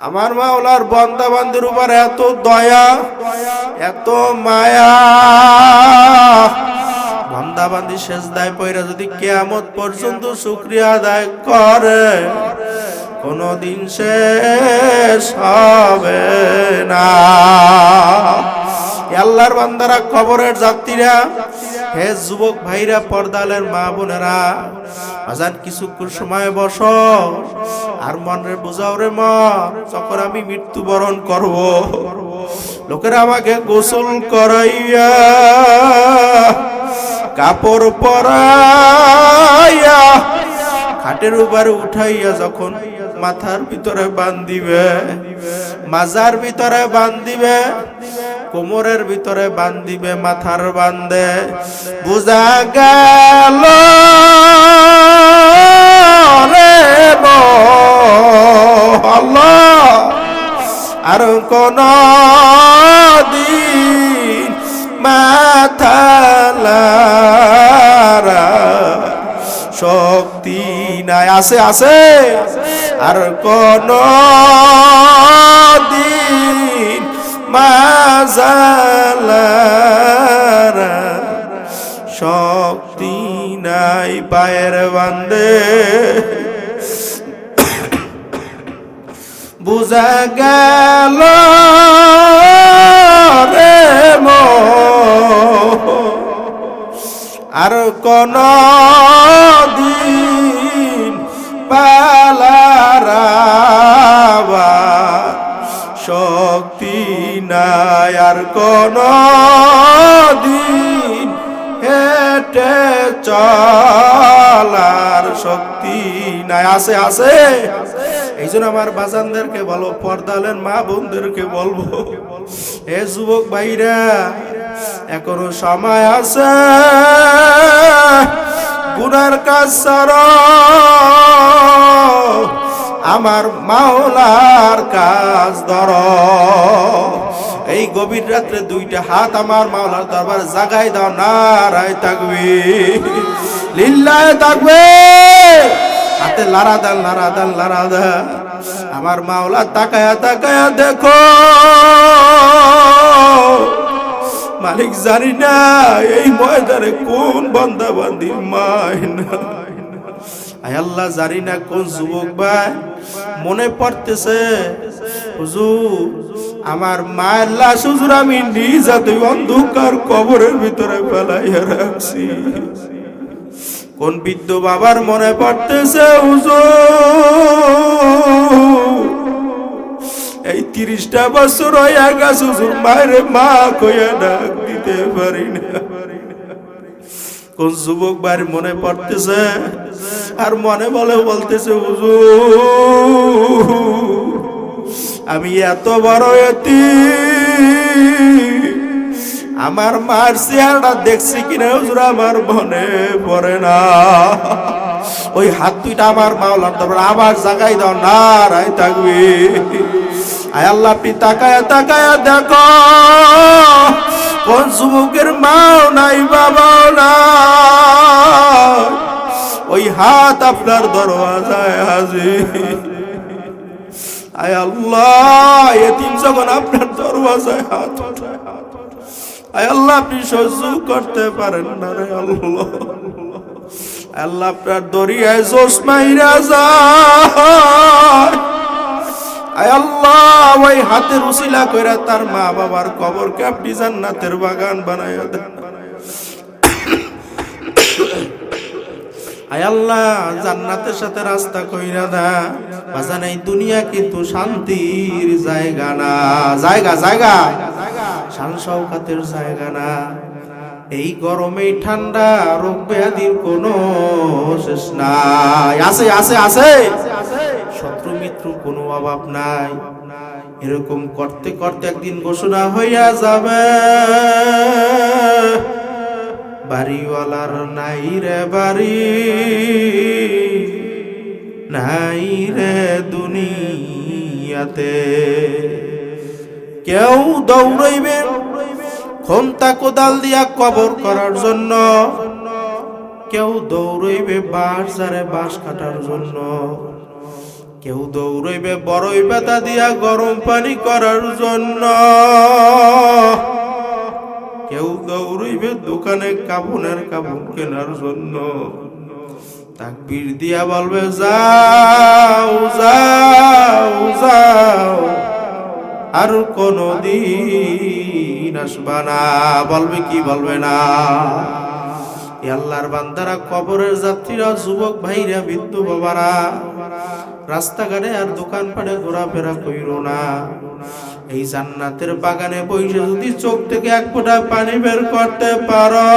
আমার মাওলার বান্দা বান্দির উপর এত দয়া, এত মায়া। বান্দা বান্দি সেজদায় পড়ে যদি কিয়ামত পর্যন্ত শুকরিয়া আদায় করে, কোনদিন শেষ হবে না। আল্লাহর বান্দারা, কবরের যাত্রীরা, হে যুবক ভাইরা, পর্দালের মা বোনেরা, আজান কিছুক্ষণ সময় বসো আর মনে বুঝাও রে মন, যখন আমি মৃত্যুবরণ করব, লোকেরা আমাকে গোসল করাইয়া কাপড় পরাইয়া খাটের উপরে উঠাইয়া যখন মাথার ভিতরে বান্ধিবে, মাজার ভিতরে বান্ধিবে, কোমরের ভিতরে বান্ধিবে, মাথার বান্ধে, বুঝা গেল রে আল্লাহ আর কোন দিন মাথা লারা শক্তি নাই। আছে আছে আর কোন দিন মাজালারা শক্তি নাই। পায়ের বান্দে বুঝা গেল রে আর কোন দিন পালারা শক্তি নাই। আর কোন দিন হেঁটে চলার শক্তি নাই। আছে আছে। এই জন্য আমার বাজানদেরকে বলো, পর্দালের মা বোনদেরকে বলবো, হে যুবক ভাইরা, এখনো সময় আছে, গুনার কাজ ছাড়ো, আমার মাওলার কাজ ধরো। এই গভীর রাত্রে দুইটা হাত আমার মাওলার দরবার জাগাই দাও, নারায়ে তাকবীর, লিল্লাহি তাকবীর। হাতে লারা দান, লারা দান, লারা দান। আমার মাওলা তাকায়া তাকায়া দেখো, মালিক জানি না এই ময়দানে কোন বান্দা বান্দি মায়না। আয় আল্লাহ, জানি না কোন যুবক ভাই মনে পড়তেছে, হুজুর আমার মায়ের লাশ হুজুর আমি নিজ হাতে অন্ধকার কবরের ভিতরে ফেলাইয়া রাখছি। কোন বৃদ্ধ বাবার মনে পড়তেছে, হুজুর এই 30টা বছর হয়ে গেছে হুজুর মায়ের মা কইয়া ডাক দিতে পারি না। কোন যুবক ভাই মনে পড়তেছে আর মনে বলে বলতেছে, হুজুর আমি এত বড় এতিম, আমার মার চেহারা দেখছি কিনা হুজুর আমার মনে পড়ে না। ওই হাত দুইটা আমার মাওলার দরবারে আবার জাগাই দাও, নারায়ে তাকবীর। আয় আল্লাহ, আপনি তাকায়া তাকায়া দেখো, কোন যুবকের মাও নাই, বাবাও নাই, ওই হাত আপনার দরওয়াজায় হাজির। আয় আল্লাহ, এতিম যখন আপনার দরওয়াজায় হাত ওঠায়, আয় আল্লাহ আপনি সহ্য করতে পারেন না রে আল্লাহ। আল্লাহ আপনার দরিয়ায় জোশ মাইরা যায়। আয় আল্লাহ, ওই হাতের উসিলা কইরা তার মা বাবার কবরকে আপনি জান্নাতের বাগান বানাইয়া দেন। আয় আল্লাহ, জান্নাতের সাথে রাস্তা কইরা দেন। বাজান, এই দুনিয়া কিন্তু শান্তির জায়গা না, জায়গা জায়গা শান শওকাতের জায়গা না। এই গরমে ঠান্ডা রোগ ব্যাধির কোনো শেষ নাই। আছে আছে আছে, শত্রু মিত্র কোনো অভাব নাই। এরকম করতে করতে একদিন ঘোষণা হইয়া যাবে, বাড়িওয়ালার নাই রে বাড়ি, নাই রে দুনিয়াতে। কেউ দৌড়াইবে খন্তা কোদাল দিয়া কবর করার জন্য, কেউ দৌড়াইবে বাঁশ ঝাড়ে বাঁশ কাটার জন্য, কেউ দৌড়ইবে বড়ই পাতা দিয়া গরম পানি করার জন্য, কেউ দৌড়ইবে দোকানে কাপড়ের কাপড় কেনার জন্য। তাকবীর দিয়া বলবে যাও যাও যাও, আর কোনদিন আসবা না। বলবে কি বলবে না? আল্লাহর বান্দারা, কবরের যাত্রীরা, যুবক ভাইরা, বৃদ্ধ বাবারা, রাস্তাঘাটে আর দোকানপাটে ঘোরাফেরা কইরো না। এই জান্নাতের বাগানে বসে যদি চোখ থেকে এক ফোঁটা পানি বের করতে পারো,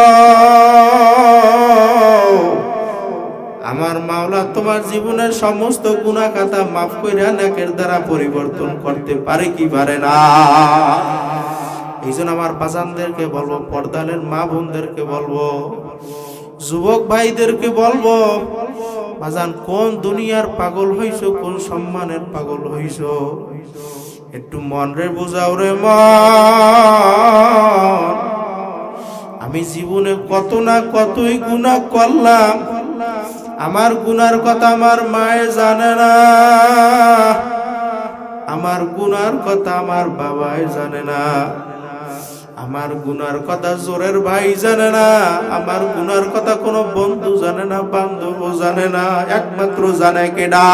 আমার মাওলা তোমার জীবনের সমস্ত গুনাহ খাতা মাফ কইরা নেকের দ্বারা পরিবর্তন করতে পারে কি পারে না? এইজন্য আমার বাজানদেরকে বলবো, পর্দালের মা বোনদেরকে বলবো, যুবক ভাইদেরকে বলবো, বাজান কোন দুনিয়ার পাগল হইছো, কোন সম্মানের পাগল হইছো, একটু মন রে বুঝাও রে মন। আমি জীবনে কত না কতই গুনাহ করলাম, আমার গুনার কথা আমার মায়ে জানে না, আমার গুনার কথা আমার বাবাই জানে না, আমার গুনার কথা জোরের ভাই জানে না, আমার গুনার কথা কোনো বন্ধু জানে না, বান্ধব জানে না, একমাত্র জানে কেডা?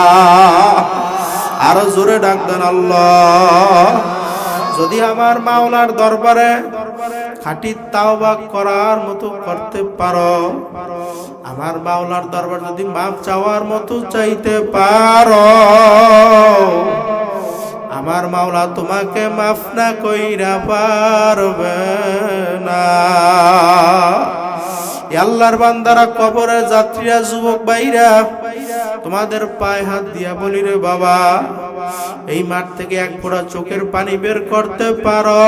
আরো জোরে ডাক দেন আল্লাহ। যদি আমার মাওলার দরবারে খাঁটি তাওবা করার মতো করতে পারো, আমার মাওলার দরবার যদি মাফ চাওয়ার মতো চাইতে পারো, আমার মাওলা তোমাকে মাফ না কইরা পারবে না। আল্লাহর বান্দারা, কবরের যাত্রীরা, যুবক ভাইরা, তোমাদের পায়ে হাত দিয়া বলি রে বাবা, এই মাঠ থেকে এক ফোঁটা চোখের পানি বের করতে পারো,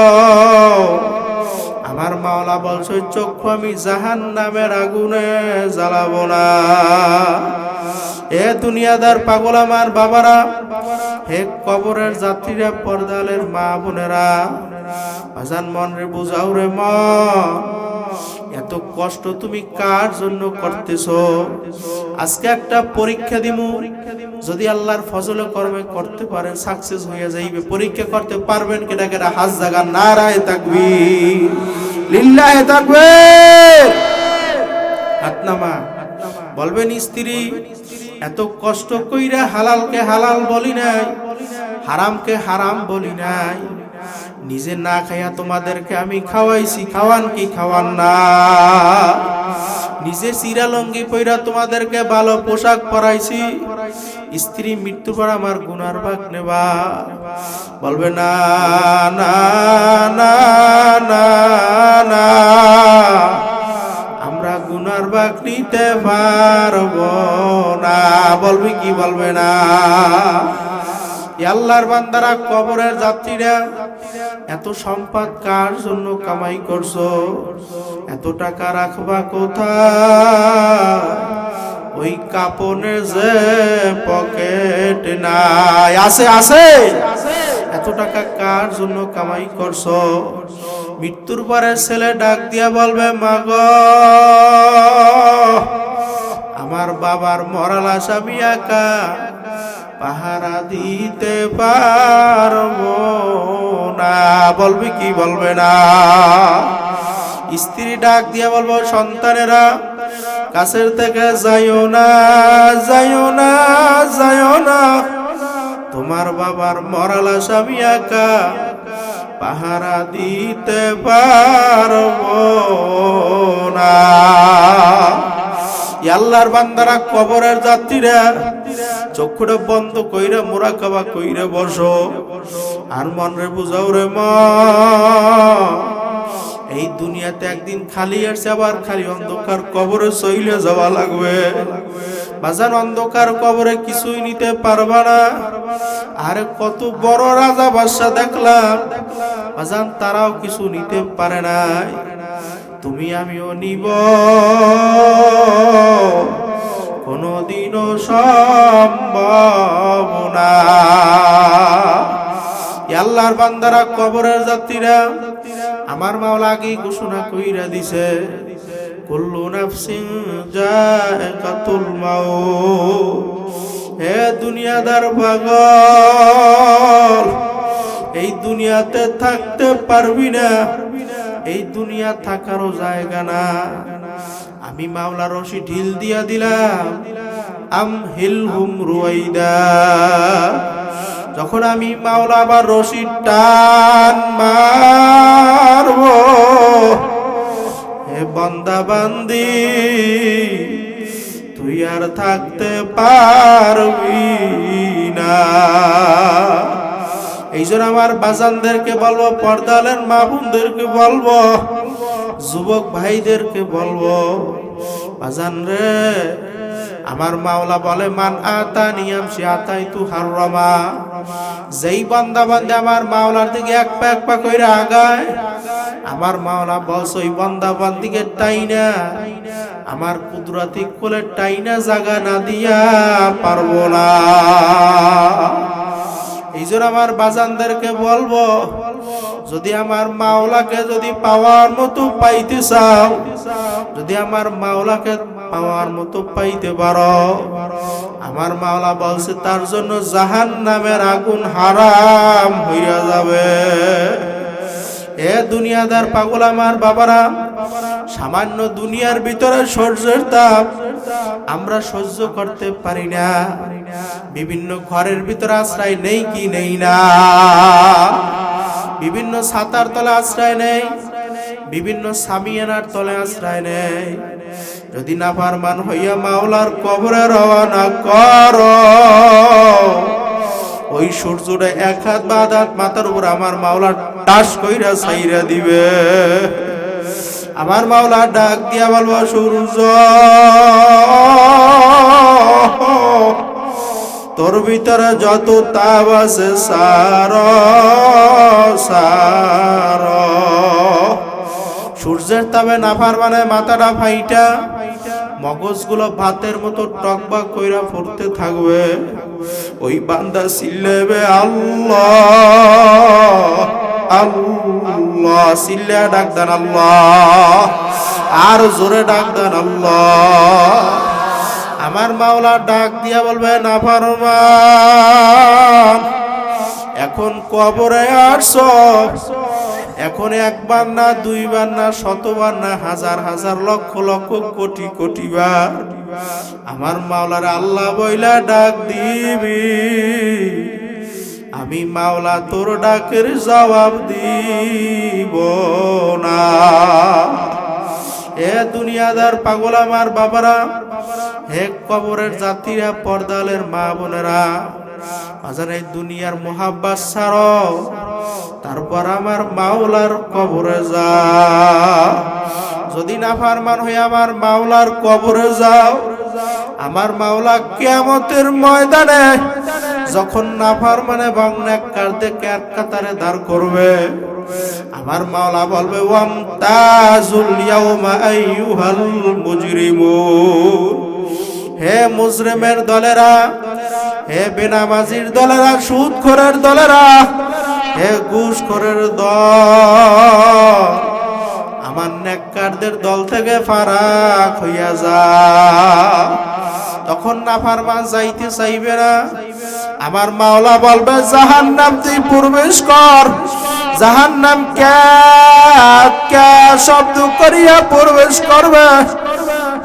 আমার মাওলা বলছে চক্ষু আমি জাহান্নামের আগুনে জ্বালাবো না। এ দুনিয়াদার পাগল আমার বাবারা, হে কবরের যাত্রীরা, পর্দালের মা বোনেরা, আজান মন রে বুঝাও রে মন, এত কষ্ট তুমি কার জন্য করতেছো? আজকে একটা পরীক্ষা দিমু, যদি আল্লাহর ফজলে কর্মে করতে পারেন সাকসেস হয়ে যাইবে। পরীক্ষা করতে পারবেন কেডা কেডা? হাত জাগা, নারায়ে তাকবীর, লিল্লাহি তাকবীর। হাত নামা। বলবেন স্ত্রী, এত কষ্ট কইরা হালালকে হালাল বলি নাই, হারামকে হারাম বলি নাই, নিজে না খাইয়া তোমাদেরকে আমি খাওয়াইছি, খাওয়ান কি খাওয়ান না? নিজে চিরা লঙ্গি পইরা তোমাদেরকে ভালো পোশাক পরাইছি, স্ত্রী মৃত্যুর পর আমার গুনার ভাগ নেবা? বলবে না না না না না, আমরা গুনার ভাগ নিতে পারবো না। বলবে কি বলবে না? আল্লাহর বান্দারা, কবরের যাত্রীরা, এত সম্পদ কার জন্য কামাই করছো? এত টাকা রাখবা কোথায়? ওই কাপনে যে পকেট নাই, আছে আছে। এত টাকা কার জন্য কামাই করছো? মৃত্যুর পরে ছেলে ডাক দিয়া বলবে, মাগো আমার বাবার মরা লাশ আমি একা পাহারা দিতে পারবো না। বলবে কি বলবে না? স্ত্রী ডাক দিয়া বলবো, সন্তানেরা কাছের থেকে যাইও না, যাইও না, যাইও না, তোমার বাবার মরা লাশ আমি একা পাহারা দিতে পারবো না। আল্লাহর বান্দারা, কবরের যাত্রীরা, চক্ষুটা বন্ধ কইরা মুরাকাবা কইরা বসো, আর মন রে বুঝাও রে মন, এই দুনিয়াতে একদিন খালি আসছে, আবার খালি অন্ধকার কবরে চইলে যাওয়া লাগবে। বাজান, অন্ধকার কবরে কিছুই নিতে পারবা না। আরে কত বড় রাজা বাদশা দেখলাম বাজান, তারাও কিছু নিতে পারে নাই, তুমি আমিও নিব কোনদিনও সম্ভব না। আল্লাহর বান্দারা, কবরের যাত্রীরা, আমার মাওলা আগেই ঘোষণা কইরা দিছে, কুল্লু নাফসিন যায়কাতুল মাউত, হে দুনিয়াদার পাগল, এই দুনিয়াতে থাকতে পারবি না, এই দুনিয়া থাকারও জায়গা না। আমি মাওলা রশি ঢিল দিয়া দিলাম, আম হিলহুম রুয়াইদা। যখন আমি মাওলা আবার রশি টান মারব, হে বান্দা বান্দি তুই আর থাকতে পারবি না। এই জন্য আমার বাজানদেরকে বলবো, পর্দালের মা বোনদেরকে বলবো, যুবক ভাইদেরকে বলবো, বাজান রে, আমার মাওলা বলে মান আতানিয়াম সে আতাইতু হাররামা। যেই বান্দা বান্দে আমার মাওলার দিকে এক পা কইরা আগায়, আমার মাওলা বলছে ওই বান্দা বান্দিকে টাইনা আমার কুদরতি কোলে টাইনা জাগা না দিয়া পারবো না। এই জন্য আমার বাজানদেরকে বলবো, যদি আমার মাওলাকে যদি পাওয়ার মতো পাইতে চাও, যদি আমার মাওলাকে পাওয়ার মতো পাইতে পারো, আমার মাওলা বলছে তার জন্য জাহান্নামের আগুন হারাম হইয়া যাবে। এ দুনিয়াদার পাগল আমার বাবারা, সামান্য দুনিয়ার ভিতরে সূর্যের তাপ আমরা সহ্য করতে পারি না। বিভিন্ন ঘরের ভিতরে আশ্রয় নেই কি নেই না, বিভিন্ন ছাতার তলে আশ্রয় নেই, বিভিন্ন সামিয়ানার তলে আশ্রয় নেই। যদি নাফরমান হইয়া মাওলার কবরে রওনা করো, ওই সূর্যটা এক হাত বা আধ হাত মাথার উপর আমার মাওলা টাস কইরা ছাইরা দিবে। আমার মাওলা ডাক দিয়া বলবো, সূর্য তোর ভিতরে যত তাপ আছে সার সার। সূর্যের তাপে নাফরমানের মাথাটা ফাইটা মগজগুলো ভাতের মতো টকবা কইরা পড়তে থাকবে। ওই বান্দা চিল্লাবে আল্লাহ আল্লাহ, চিল্লা ডাক দেন আল্লাহ, আর জোরে ডাক দেন আল্লাহ। আমার মাওলা ডাক দিয়া বলবে, নাফরমান এখন কবরে আসছো, এখন একবার না দুইবার না শতবার না হাজার হাজার লক্ষ লক্ষ কোটি কোটি বার আমার মাওলার আল্লাহ বইলা ডাক দিবি। আমি মাওলা তোর ডাকের জবাব দিব না। এ দুনিয়াদার পাগল আমার বাবারা, হে কবরের জাতিরা, পর্দালের মা বোনেরা, আজান এই দুনিয়ার মোহাব্বত ছাড়ো, তারপর আমার মাওলার কবরে যা। যদি নাফরমান হয়ে আমার মাওলার কবরে যাও, আমার মাওলা কিয়ামতের ময়দানে যখন নাফরমানে এবং নেককারদেরকে এক কাতারে দাঁড় করবে, আমার মাওলা বলবে, ওয়ামতাজুল ইয়াউমা আইয়ুহাল মুজরিমুন। হে মুজরিমের দলেরা, হে বেনামাজির দলেরা, সুদখোরের দলেরা, হে ঘুষখোরের দল, আমার নেককারদের দল থেকে ফারাক হইয়া যা। তখন নাফরমান যাইতে চাইবে না, আমার মাওলা বলবে, জাহান্নাম তুই প্রবেশ কর। জাহান্নাম কে কে শব্দ করিয়া প্রবেশ করবে।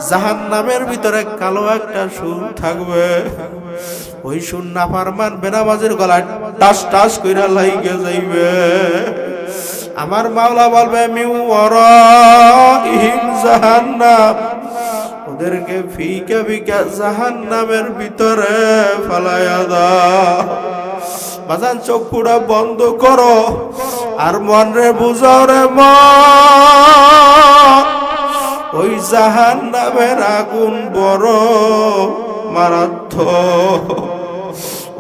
জাহান্নামের ভিতরে কালো একটা সুর থাকবে, ওই সুর নাফরমান বেনামাজির গলায় টাস টাস কইরা লাইগে যাইবে। আমার মাওলা বলবে, মিউ ওয়ারাইহিম জাহান্নাম, ওদেরকে ফিকা ফিকা জাহান্নামের ভিতরে ফালাইয়া দাও। বাজান চোখটা বন্ধ করো আর মন রে বুঝাও রে মন, ওই জাহান্নামের আগুন বড় মারাত্মক,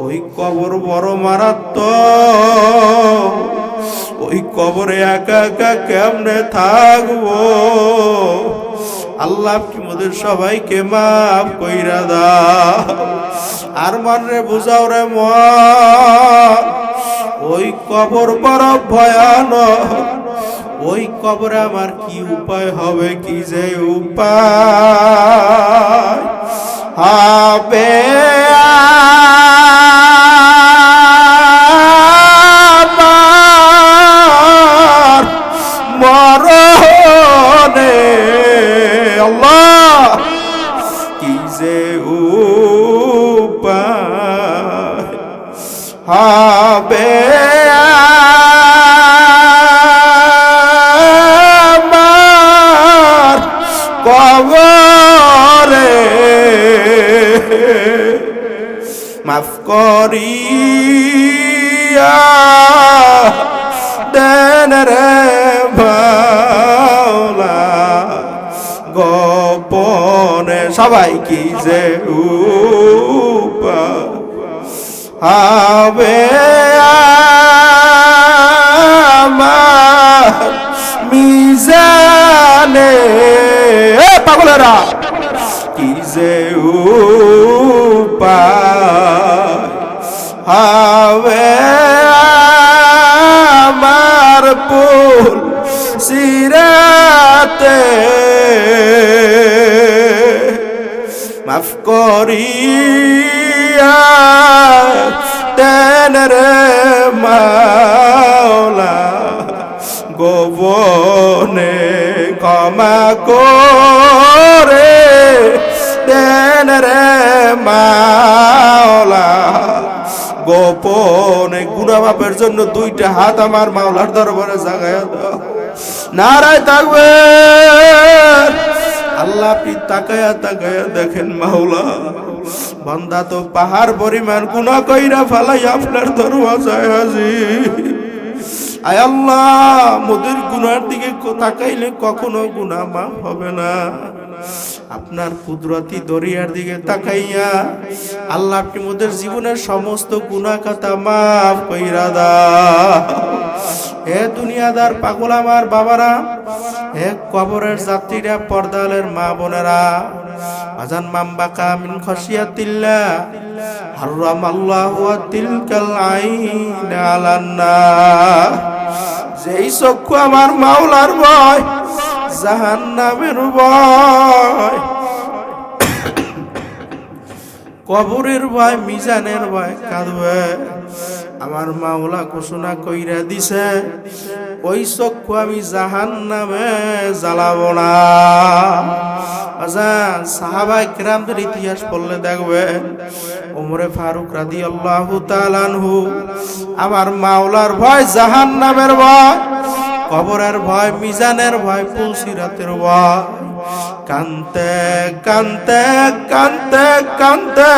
ওই কবর বড় মারাত্মক। ওই কবরে একা একা কেমনে থাকবো? আল্লাহ কি মোদের সবাইকে মাফ কইরা দাও। আর মনে বুঝাও রে মন, ওই কবর বড় ভয়ানক। ওই কবরে আমার কি উপায় হবে, কি যে উপায়। হবে আমার মরণে আল্লাহ কি যে উপায় হবে আমার কবরে মাফ করিয়া দেন রে মাওলা গোপনে সবাই কি যে উপায় হবে আমার মিজানে পাগলেরা কি যে উপায় হবে আমার পুল সিরাতে মাফ করিয়া দেন রে মাওলা গোপনে ক্ষমা করে দেন রে মাওলা গোপনে গুনাহ মাফের জন্য দুইটা হাত আমার মাওলার দরবারে জাগায়া দাও নারায় থাকবে আল্লাহ আপনি তাকায়া তাকায়া দেখেন মাওলা বান্দা তো পাহাড় পরিমাণ গুনাহ কইরা ফালাই আপনার দরওয়াজায় হাজির আয় আল্লাহ মোদের গুনার দিকে তাকাইলে কখনো গুনাহ মাফ হবে না আপনার কুদরতি দরিয়ার দিকে তাকাইয়া আল্লাহ আপনি মোদের জীবনের সমস্ত গুনাহ খাতা মাফ কইরা দাও হে দুনিয়াদার পাগল আমার বাবারা হে কবরের যাত্রীরা পর্দালের মা বোনেরা আজান মামবাকা মিন খাশিয়াতিল্লাহ হারামাল্লাহু তিলকাল আইন আলান্না যেই চক্ষু আমার মাওলার ভয় জাহান্নামের ভয় কবরের ভয় মিজানের ভয় কাঁদবে আমার মাওলা ঘোষণা কইরা দিছে ওই চক্ষু আমি জাহান্নামে জ্বালাবো না আজান সাহাবায়ে কিরামদের ইতিহাস পড়লে দেখবেন ওমরে ফারুক রাদিয়াল্লাহু তাআলা আনহু আমার মাওলার ভয় জাহান্নামের ভয় কবরের ভয় মিজানের ভয় পুলসিরাতের ভয় কানতে কানতে কানতে কানতে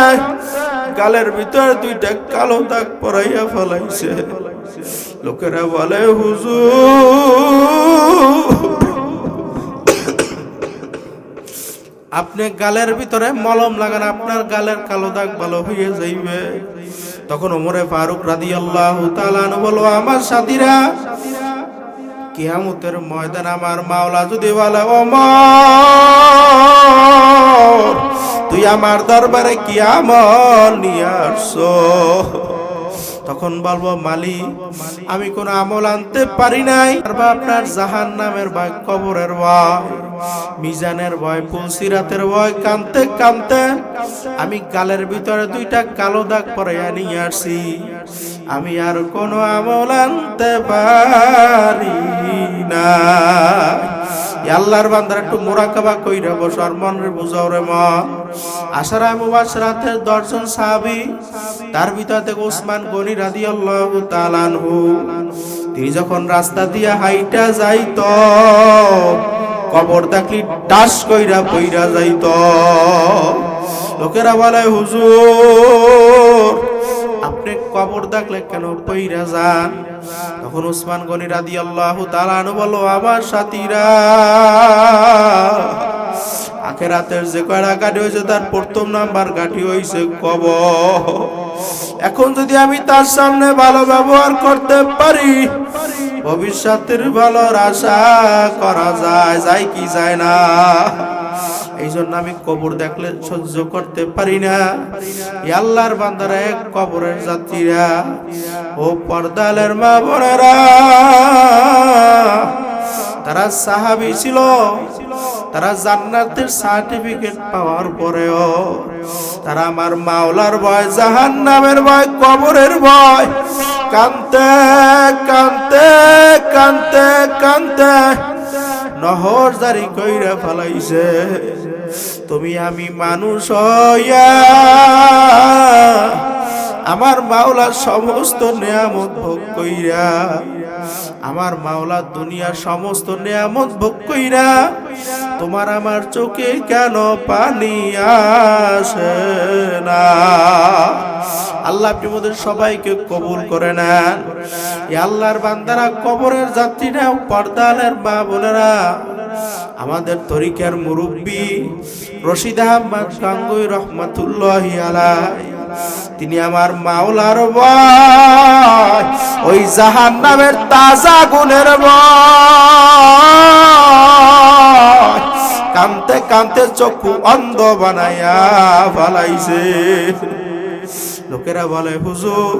গালের ভিতরে দুইটা কালো দাগ পরাইয়া ফেলাইছে লোকেরা বলে হুজুর আপনি গালের ভিতরে মলম লাগান আপনার গালের কালো দাগ ভালো হয়ে যাইবে তখন ওমরে ফারুক রাদিয়াল্লাহু তাআলা বলল আমার সাথীরা কিয়ামতের ময়দান আমার মাওলা যদি বলে ওমর তুই আমার দরবারে কি আমল নিয়ে আসছো তখন বলবো মালিক আমি কোন আমল আনতে পারি নাই আপনার জাহান্নামের ভয় কবরের ভয় মিজানের ভয় পুলসিরাতের ভয় কানতে কানতে আমি গালের ভিতরে দুইটা কালো দাগ পরাইয়া নিয়ে আসছি আমি আর কোন আমল আনতে পারি না আল্লাহর বান্দারা একটু মুরাকাবা কইরা বসার মনের বুঝাও রে মন আশারায়ে মুবাশশিরাতের 10 জন সাহাবী তার ভিতর থেকে ওসমান গনি রাদিয়াল্লাহু তাআলা আনহু তিনি যখন রাস্তা দিয়া হাইটা যাইতো কবর দেখলি টাস কইরা পইরা যাইতো লোকেরা বলে হুজুর আপনি কবর দেখলে কেন পইরা যান তখন ওসমান গনি রাদিয়াল্লাহু তাআলা আনহু বলল আমার সাথীরা আখিরাতের যে কয়টা গাড়ি হয়েছে তার প্রথম নাম্বার গাড়ি হয়েছে কবর এখন যদি আমি তার সামনে ভালো ব্যবহার করতে পারি ভবিষ্যতের ভালোর আশা করা যায় কি যায় না এই জন্য আমি কবর দেখলে সহ্য করতে পারি না আল্লাহর বান্দারা এক কবরের যাত্রীরা ও পর্দালের মা বোনেরা তারা সাহাবী ছিল তারা জান্নাতের সার্টিফিকেট পাওয়ার পরেও তারা আমার মাওলার ভয়, জাহান্নামের ভয়, কবরের ভয়, কানতে কানতে কানতে কানতে নহর জারি কইরা ফেলাইছে। তুমি আমি মানুষ হইয়া আমার মাওলার সমস্ত নিয়ামত ভোগ কইরা, আমার মাওলার দুনিয়ার সমস্ত নিয়ামত ভোগ কইরা তোমার আমার চোখে কেন পানি আসে না? আল্লাহ আপনি আমাদের সবাইকে কবুল করে নেন। এই আল্লাহর বান্দারা, কবরের যাত্রীরা, পর্দালের মা বোনেরা, আমাদের তরিকার মুরব্বী রশিদ আহমদ গাঙ্গুই রহমাতুল্লাহি আলাইহি, তিনি আমার মাওলার ভয়, ওই জাহান্নামের তাজা গুণের ভয়, কানতে কানতে চক্ষু অন্ধ বানাইয়া ফেলাইছে। লোকেরা বলে, হুজুর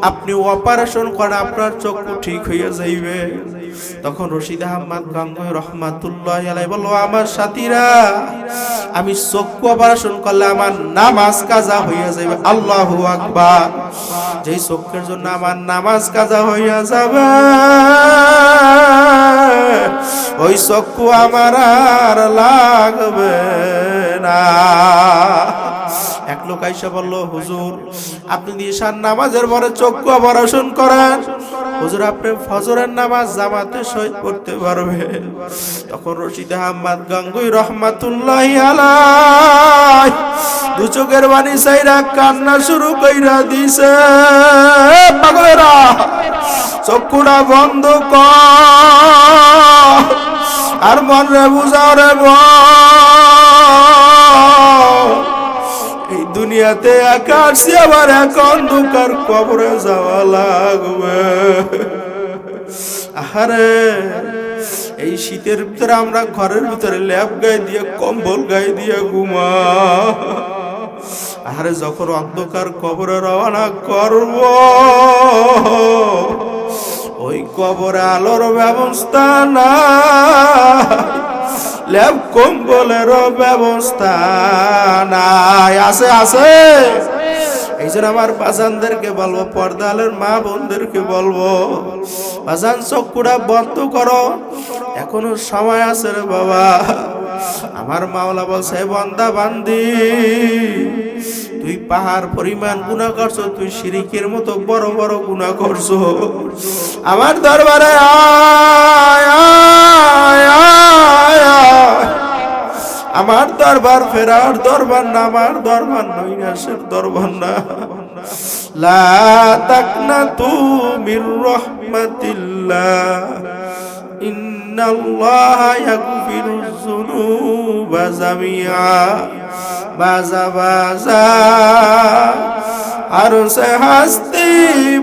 আপনি অপারেশন করেন আপনার চক্ষু ঠিক হইয়া যাইবে। তখন রশিদ আহমদ গাঙ্গুই রহমাতুল্লাহি আলাইহি বলল, আমার সাথীরা, আমি চক্ষু অপারেশন করলে আমার নামাজ কাজা হইয়া যাবে। আল্লাহু আকবার। যেই চক্ষের জন্য আমার নামাজ কাজা হইয়া যাবে, ওই চক্ষু আমার আর লাগবে না। এক লোক আইসা বলল, হুজুর আপনি ঈশার নামাজের পরে চক্ষু অপারেশন করেন, হুজুর আপনি ফজরের নামাজ জামাতে সহিত পড়তে পারবেন। তখন রশিদ আহমদ গাঙ্গুই রহমাতুল্লাহি আলাইহি দু চোখের পানি ছাইরা কান্না শুরু কইরা দিছে। পাগলেরা, চক্ষুটা বন্ধ কর আর মন রে বুঝাও রে এই দুনিয়াতে একা আসছি, আবার এক অন্ধকার কবরে যাওয়া লাগবে। আরে এই শীতের ভিতরে আমরা ঘরের ভিতরে ল্যাপ গায়ে দিয়ে, কম্বল গায়ে দিয়ে ঘুমা। আরে যখন অন্ধকার কবরে রওনা করব, ওই কবরে আলোর ব্যবস্থা না, ল্যাব কম্বলের ব্যবস্থা নাই। আছে আছে। এই জন্য আমার বাজানদেরকে বলবো, পর্দালের মা বোনদেরকে বলবো, বাজান চক্ষুটা বন্ধ করো, এখনো সময় আছে রে বাবা। আমার মাওলা বলছে, বান্দা বান্দি, তুই পাহাড় পরিমাণ গুনাহ করছো, তুই শিরিকের মতো বড় বড় গুনাহ করছো। আমার দরবারে আয় আয় আয় আয়। আমার দরবার ফেরার দরবার না, আমার দরবার নৈরাশের দরবার না। লা তাকনাতু মির রাহমাতিল্লাহ, ইন্নাল্লাহা ইয়াগফিরুয যুনুবা জামিআ। বাজা বাজা আর সে হাস্তি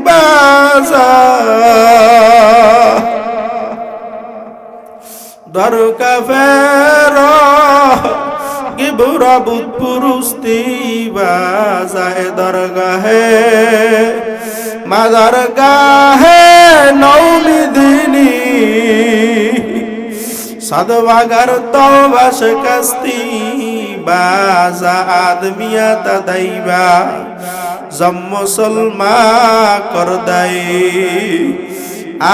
বাজা, দরকা ফেরো গিবরা বুত পুরুস্তি বাজায় দরগাহে মাদার গাহে নৌমিদিনী সাদবাগার তওবা শিকস্তি বাজা আদমিয়া তাদাইবা জম মুসলমা করদাই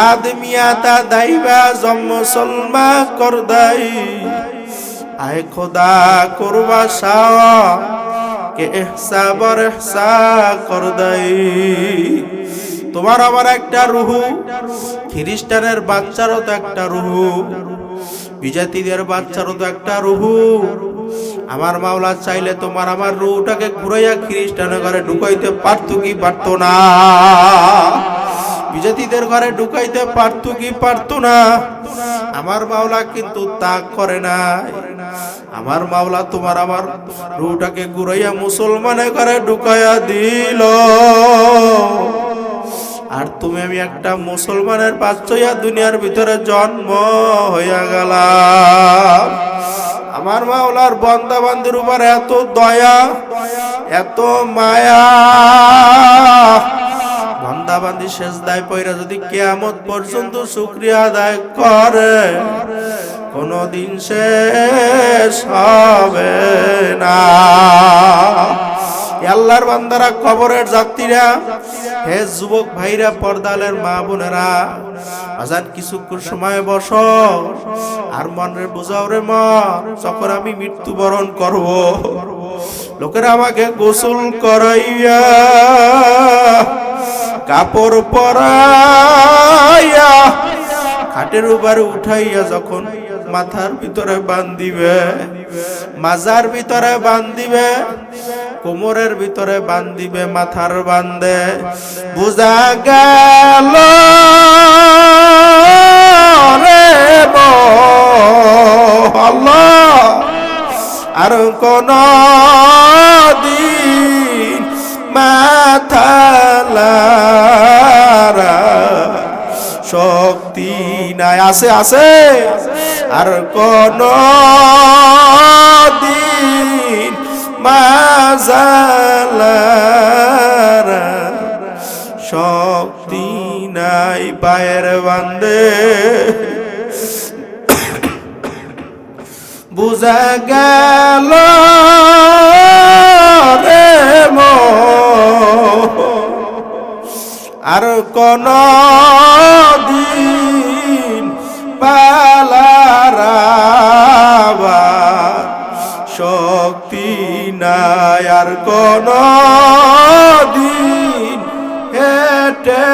আদমিয়া তাদাইবা জম মুসলমা করদাই আয় খোদা করবা শাহ কে ইহসা বর ইহসা করদাই। তোমার আমার একটা রুহু, খ্রিস্টানের বাচ্চারও তো একটা রুহু, বিজাতিদের বাচ্চারও তো একটা রুহু। আমার মাওলা চাইলে তোমার আমার রুহটাকে ঘুরাইয়া খ্রিস্টানের ঘরে ঢুকাইতে পারতো কি পারতো না? বিজাতিদের ঘরে ঢুকাইতে পারতো কি পারতো না? আমার মাওলা কিন্তু তা করে না। আমার মাওলা তোমার আমার রুহটাকে ঘুরাইয়া মুসলমানের ঘরে ঢুকাইয়া দিল, আর তুমি আমি একটা মুসলমানের বাচ্চা দুনিয়ার ভিতরে জন্ম হইয়া গেলাম। আমার মাওলার বান্দা বান্দির উপর এত দয়া, এত মায়া। বান্দা বান্দি সেজদায় পইরা যদি কিয়ামত পর্যন্ত শুকরিয়া আদায় করে, কোনদিন শেষ হবে না। আল্লাহর বান্দারা, কবরের যাত্রীরা, হে যুবক ভাইরা, পর্দালের মা বোনেরা, আজান কিছুক্ষণ সময় বসো আর মনের বুঝাও রে মন, যখন আমি মৃত্যুবরণ করব, লোকেরা আমাকে গোসল করাইয়া কাপড় পরাইয়া খাটের উপরে উঠাইয়া যখন মাথার ভিতরে বান্ধিবে, মাজার ভিতরে বান্ধিবে, কোমরের ভিতরে বান্ধিবে, মাথার বান্ধে, বুঝা গেল রে আল্লাহ আর কোন দিন মাথা লারা শক্তি নাই। আছে আছে আর কোন দিন মাজালারা শক্তি নাই। পায়ের বান্দে বুঝা গেল রে আর কোন দিন পালার শক্তি নাই। আর কোন দিন হেঁটে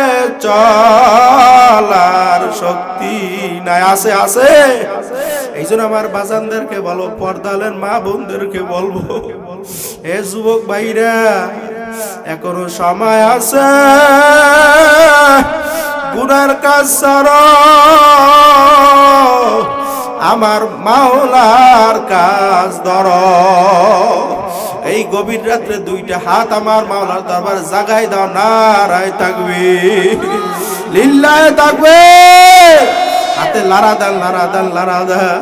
চলার শক্তি নাই। আছে আছে। এই জন্য আমার বাজানদেরকে বলো, পর্দালের মা বোনদেরকে বলবো, হে যুবক ভাইরা, এখনো সময় আছে, গুনার কাজ ছাড়ো, আমার মাওলার কাজ ধরো। এই গভীর রাত্রে দুইটা হাত আমার মাওলার দরবারে জাগাই দাও, নারায়ে তাকবীর, লিল্লাহি তাকবীর। হাতে লারা দেন, লারা দেন, লারা দেন।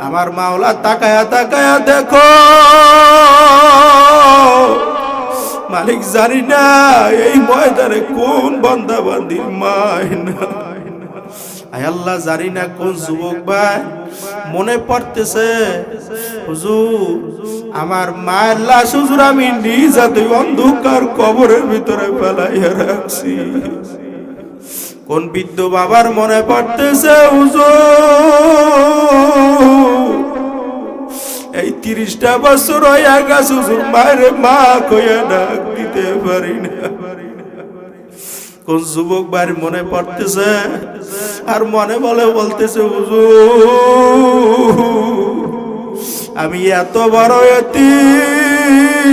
আমার মাওলা তাকায়া তাকায়া দেখো, মালিক জানি না এই ময়দানে কোন বান্দা বান্দির মায়না। আয় আল্লাহ, জানি না কোন যুবক ভাই মনে পড়তেছে, হুজুর আমার মায়ের লাশ হুজুর আমি নিজ হাতে অন্ধকার কবরের ভিতরে ফেলাইয়া রাখছি। কোন বৃদ্ধ বাবার মনে পড়তেছে, হুজুর এই 30টা বছর হইয়া গেছে হুজুর মায়ের মা কইয়া ডাক দিতে পারি না। কোন যুবক ভাই মনে পড়তেছে আর মনে বলে বলতেছে, হুজুর আমি এত বড় এতিম,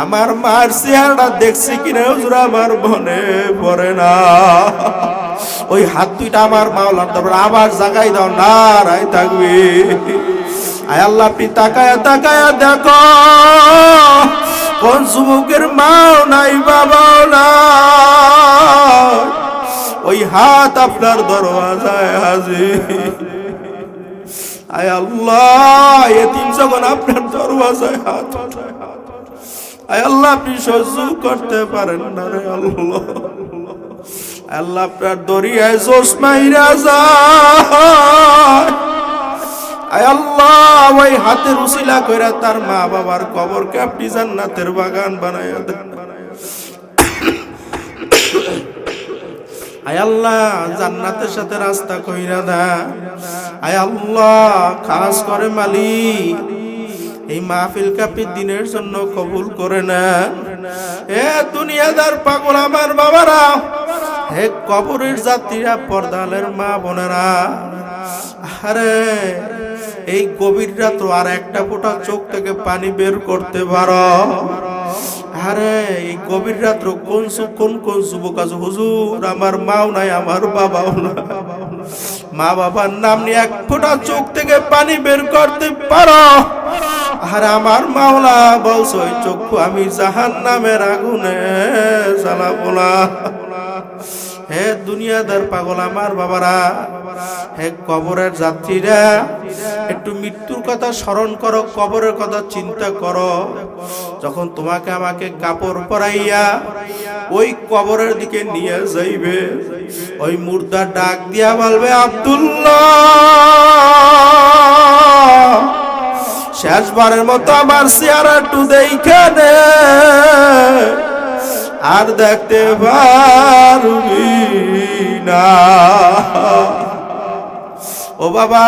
আমার মার চেহারা দেখছি কিনা হুজুর আমার মনে পড়ে না। ওই হাত দুইটা আমার মাওলার দরবারে আবার জাগাই দাও, নারায়ে তাকবীর। আয় আল্লাহ, আপনি তাকায়া তাকায়া দেখো, কোন যুবকের মাও নাই, বাবাও নাই, ওই হাত আপনার দরওয়াজায় হাজির। আয় আল্লাহ, এতিম যখন আপনার দরওয়াজায় হাত উঠায়, আয় আল্লাহ আপনি সহ্য করতে পারেন না রে আল্লাহ। আল্লাহ আপনার দরিয়ায় জোশ মাইরা যায়। আয় আল্লাহ, ওই হাতের উসিলা কইরা তার মা বাবার কবরকে আপনি জান্নাতের বাগান বানায়া দেন। আয় আল্লাহ, জান্নাতের সাথে রাস্তা কইরা দেন। আয় আল্লাহ, খাস করে মালিক এই মাহফিলকে আপনি দিনের জন্য কবুল করে নেন। হে দুনিয়াদার পাগল আমার বাবারা, হে কবরের যাত্রীরা, পর্দালের মা বোনেরা, আরে এই গভীর রাত আর একটা ফোঁটা চোখ থেকে পানি বের করতে পারো? আরে এই গভীর রাত্র কোন কোন যুবক আছে, হুজুর আমার মাও নাই, আমার বাবাও না, মা বাবার নাম নিয়ে এক ফোঁটা চোখ থেকে পানি বের করতে পারো? আর আমার মাওলা বলছো, ওই চক্ষু আমি জাহান্নামের আগুনে জ্বালাবো না। হে দুনিয়াদার পাগল আমার বাবারা, হে কবরের যাত্রীরা, একটু মৃত্যুর কথা স্মরণ করো, কবরের কথা চিন্তা করো। যখন তোমাকে আমাকে কাপড় পরাইয়া ওই কবরের দিকে নিয়ে যাইবে। ওই মুর্দা ডাক দিয়া বলবে, আব্দুল্লাহ, শেষবারের মতো আমার চেহারা একটু দেখে নে, আর দেখতে পারবি না। ও বাবা,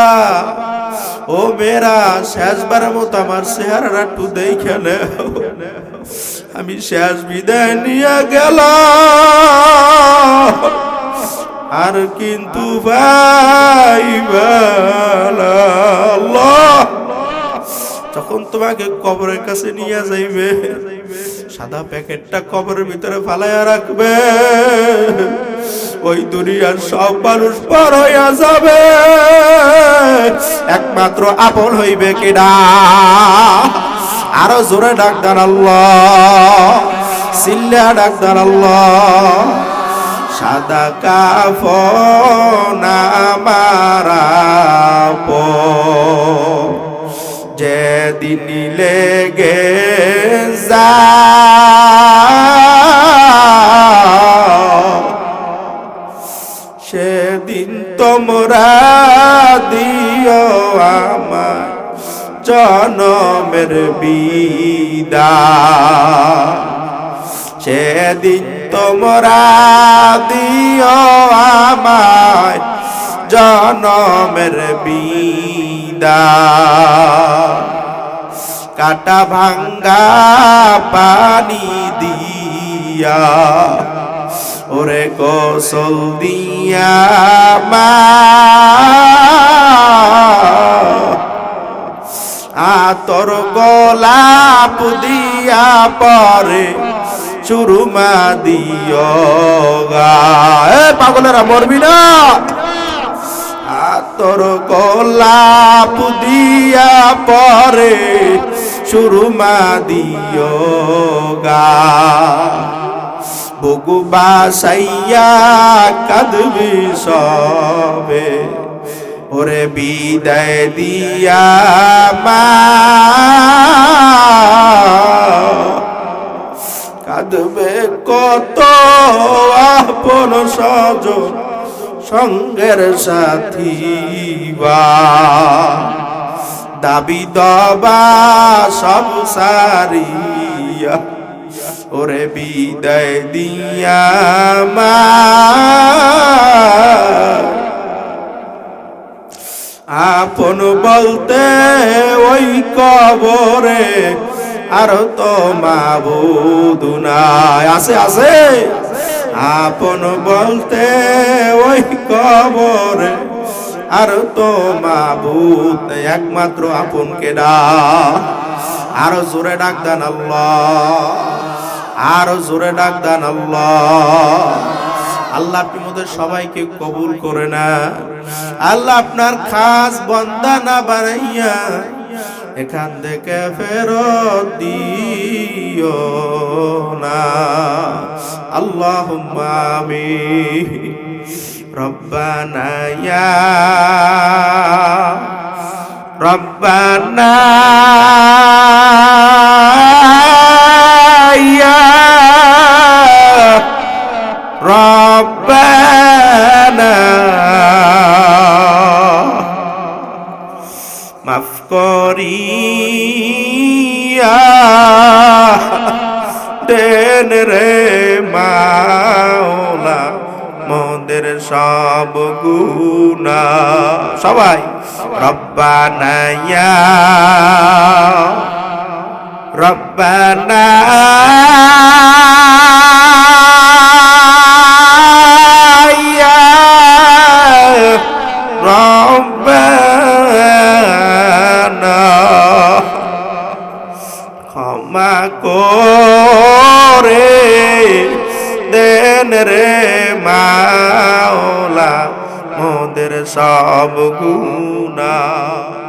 ও মেয়েরা, শেষবারের মতো আমার চেহারা একটু দেখে নে, আমি শেষ বিদায় নিয়ে গেলাম, আর কিন্তু আল্লাহ যখন তোমাকে কবরের কাছে নিয়ে যাইবে, সাদা প্যাকেটটা কবরের ভিতরে ফালাইয়া রাখবে, ওই দুনিয়ার সব মানুষ পার হইয়া যাবে, একমাত্র আপন হইবে কেডা? আরো জোরে ডাক দেন আল্লাহ, চিল্লা ডাক দেন আল্লাহ। সাদা কাফন আমার আপন, যেদিন লেগে সেদিন তোমরা দিও আমার জনমের বিদায়, সেদিন তোমরা দিও আমার জনমের বিদায়। কাটা ভাঙ্গা পানি দিয়া ওরে গোসল দিয়া মা, আতর গোলাপ দিয়া পরে চুরমা দিও গা। পাগলেরা মরবি না। আতর গোলাপ দিয়া পরে চুরমা দিও গা, বুকু বাসাইয়া কাঁদবি সবে ওরে বিদায় দিয়া মা, কাঁদবে কত আপন স্বজন সঙ্গের সাথী বা, দাবি দবা সব সারিয়া ওরে বিদায় দিয়া মা, আপন বলতে ওই কবরে আর তো মাবুদ নাই। আছে আছে, আপন বলতে ওই কবরে আর তো মাবুদ, একমাত্র আপন কেডা? আরো জোরে ডাক দেন আল্লাহ, আরো জোরে ডাক দেন আল্লাহ। আল্লাহ আপনি মোদের সবাইকে কবুল করে না। আল্লাহ আপনার খাস বান্দা না বানাইয়া এখান থেকে ফেরত দিও না। আল্লাহুম্মা আমিন। রব্বানা ইয়া রব্বানা ইয়া রব্বানা, মাফ করিয়া দেন রে মাওলা মোদের সব গুনাহ। সবাই রব্বানা ইয়া রব্বানা ইয়া রব্বানা, ক্ষমা করে দেন রে মাওলা মোদের সব গুনাহ।